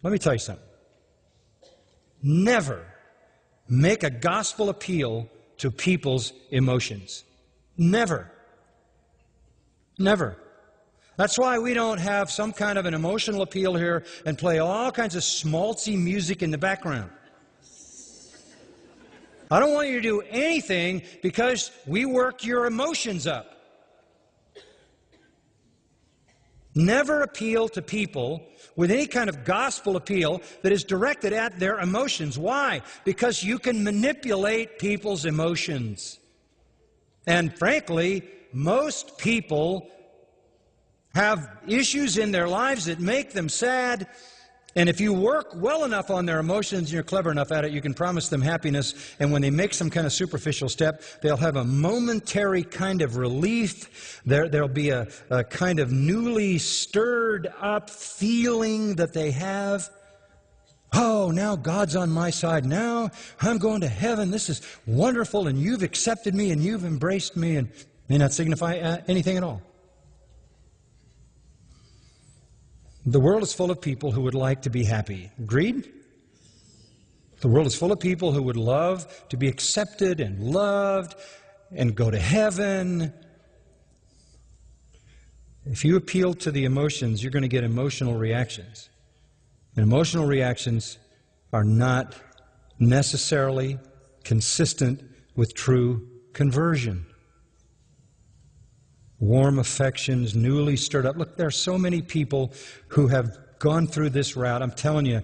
Let me tell you something. Never make a gospel appeal to people's emotions. Never. Never. That's why we don't have some kind of an emotional appeal here and play all kinds of schmaltzy music in the background. I don't want you to do anything because we work your emotions up. Never appeal to people with any kind of gospel appeal that is directed at their emotions. Why? Because you can manipulate people's emotions. And frankly, most people have issues in their lives that make them sad. And if you work well enough on their emotions and you're clever enough at it, you can promise them happiness. And when they make some kind of superficial step, they'll have a momentary kind of relief. There'll be a kind of newly stirred up feeling that they have. Oh, now God's on my side. Now I'm going to heaven. This is wonderful. And you've accepted me and you've embraced me. And may not signify anything at all. The world is full of people who would like to be happy. Agreed? The world is full of people who would love to be accepted and loved and go to heaven. If you appeal to the emotions, you're going to get emotional reactions. And emotional reactions are not necessarily consistent with true conversion. Warm affections, newly stirred up. Look, there are so many people who have gone through this route. I'm telling you,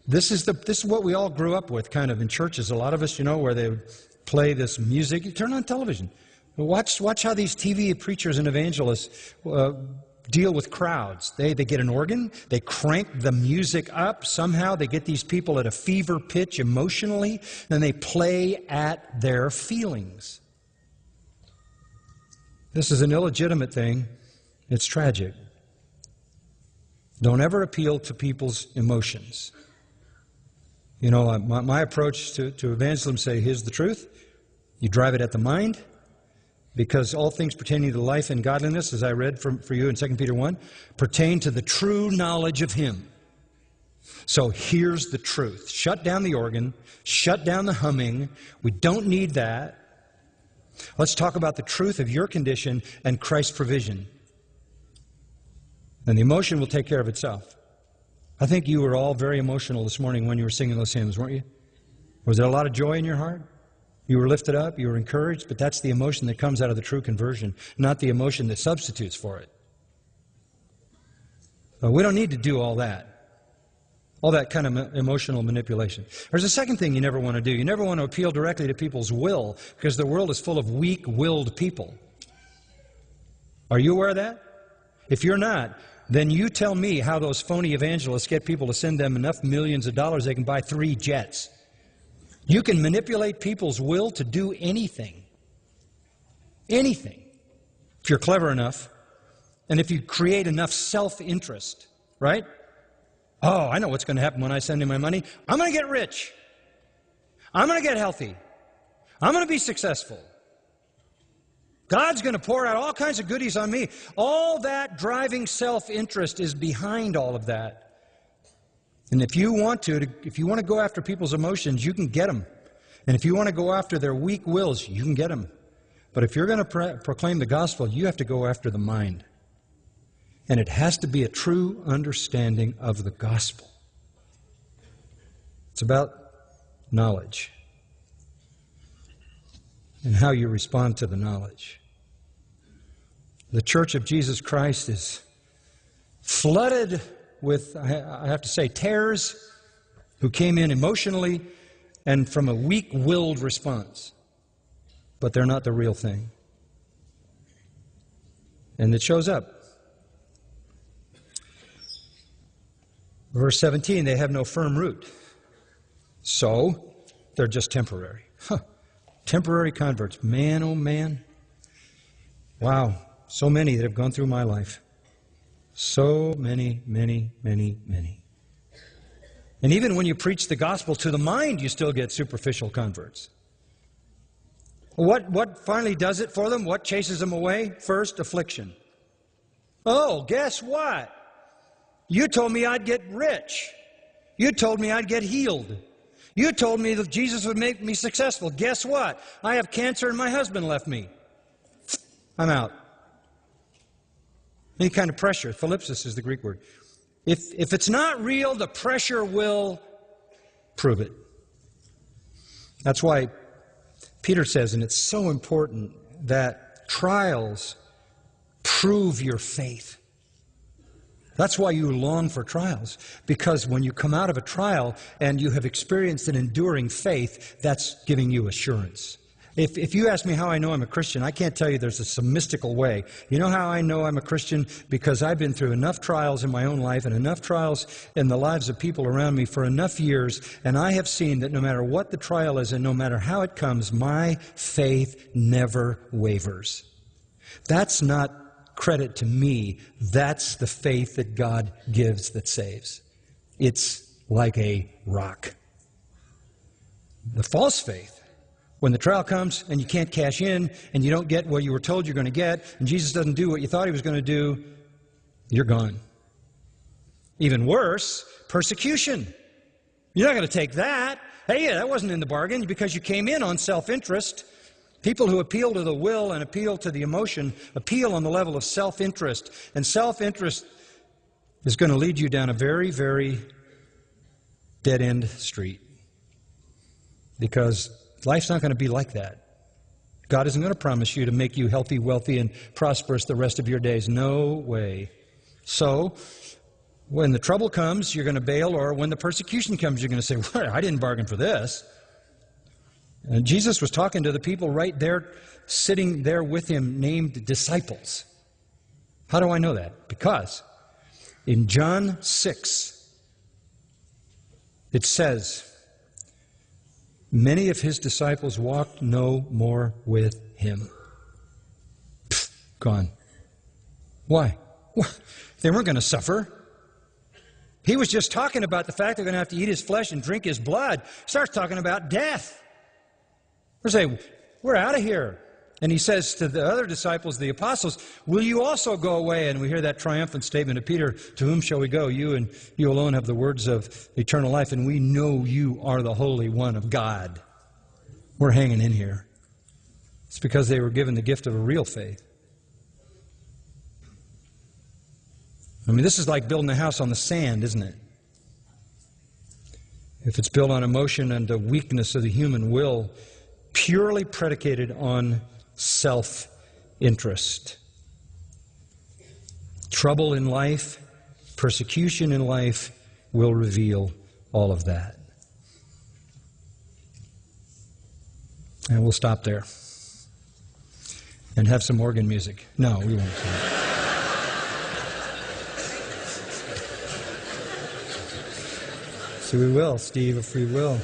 this is what we all grew up with kind of in churches. A lot of us, where they would play this music. You turn on television. Watch how these TV preachers and evangelists deal with crowds. They get an organ. They crank the music up. Somehow they get these people at a fever pitch emotionally. Then they play at their feelings. This is an illegitimate thing. It's tragic. Don't ever appeal to people's emotions. My approach to evangelism say, here's the truth. You drive it at the mind, because all things pertaining to life and godliness, as I read for you in 2 Peter 1, pertain to the true knowledge of Him. So here's the truth. Shut down the organ. Shut down the humming. We don't need that. Let's talk about the truth of your condition and Christ's provision. And the emotion will take care of itself. I think you were all very emotional this morning when you were singing those hymns, weren't you? Was there a lot of joy in your heart? You were lifted up, you were encouraged, but that's the emotion that comes out of the true conversion, not the emotion that substitutes for it. We don't need to do all that kind of emotional manipulation. There's a second thing you never want to do. You never want to appeal directly to people's will, because the world is full of weak-willed people. Are you aware of that? If you're not, then you tell me how those phony evangelists get people to send them enough millions of dollars they can buy 3 jets. You can manipulate people's will to do anything. Anything. If you're clever enough, and if you create enough self-interest, right? Oh, I know what's going to happen when I send in my money. I'm going to get rich. I'm going to get healthy. I'm going to be successful. God's going to pour out all kinds of goodies on me. All that driving self-interest is behind all of that. And if you want to go after people's emotions, you can get them. And if you want to go after their weak wills, you can get them. But if you're going to proclaim the gospel, you have to go after the mind. And it has to be a true understanding of the gospel. It's about knowledge and how you respond to the knowledge. The Church of Jesus Christ is flooded with, I have to say, tares who came in emotionally and from a weak-willed response. But they're not the real thing. And it shows up. Verse 17, they have no firm root. So, they're just temporary. Temporary converts. Man, oh man. Wow. So many that have gone through my life. So many. And even when you preach the gospel to the mind, you still get superficial converts. What finally does it for them? What chases them away? First, affliction. Oh, guess what? You told me I'd get rich. You told me I'd get healed. You told me that Jesus would make me successful. Guess what? I have cancer and my husband left me. I'm out. Any kind of pressure. Thalipsis is the Greek word. If it's not real, the pressure will prove it. That's why Peter says, and it's so important, that trials prove your faith. That's why you long for trials, because when you come out of a trial and you have experienced an enduring faith, that's giving you assurance. If you ask me how I know I'm a Christian, I can't tell you there's some mystical way. You know how I know I'm a Christian? Because I've been through enough trials in my own life and enough trials in the lives of people around me for enough years, and I have seen that no matter what the trial is and no matter how it comes, my faith never wavers. That's not credit to me. That's the faith that God gives that saves. It's like a rock. The false faith, when the trial comes and you can't cash in and you don't get what you were told you're going to get, and Jesus doesn't do what you thought he was going to do, you're gone. Even worse, persecution. You're not going to take that. Hey, that wasn't in the bargain because you came in on self-interest. People who appeal to the will and appeal to the emotion appeal on the level of self-interest. And self-interest is going to lead you down a very, very dead-end street. Because life's not going to be like that. God isn't going to promise you to make you healthy, wealthy, and prosperous the rest of your days. No way. So, when the trouble comes, you're going to bail, or when the persecution comes, you're going to say, well, I didn't bargain for this. And Jesus was talking to the people right there, sitting there with him, named disciples. How do I know that? Because in John 6, it says, many of his disciples walked no more with him. Gone. Why? They weren't going to suffer. He was just talking about the fact they're going to have to eat his flesh and drink his blood. Starts talking about death. We're saying, we're out of here. And he says to the other disciples, the apostles, will you also go away? And we hear that triumphant statement of Peter, to whom shall we go? You and you alone have the words of eternal life, and we know you are the Holy One of God. We're hanging in here. It's because they were given the gift of a real faith. I mean, this is like building a house on the sand, isn't it? If it's built on emotion and the weakness of the human will, purely predicated on self-interest. Trouble in life, persecution in life will reveal all of that. And we'll stop there and have some organ music. No, we won't. So we will, Steve, if we will.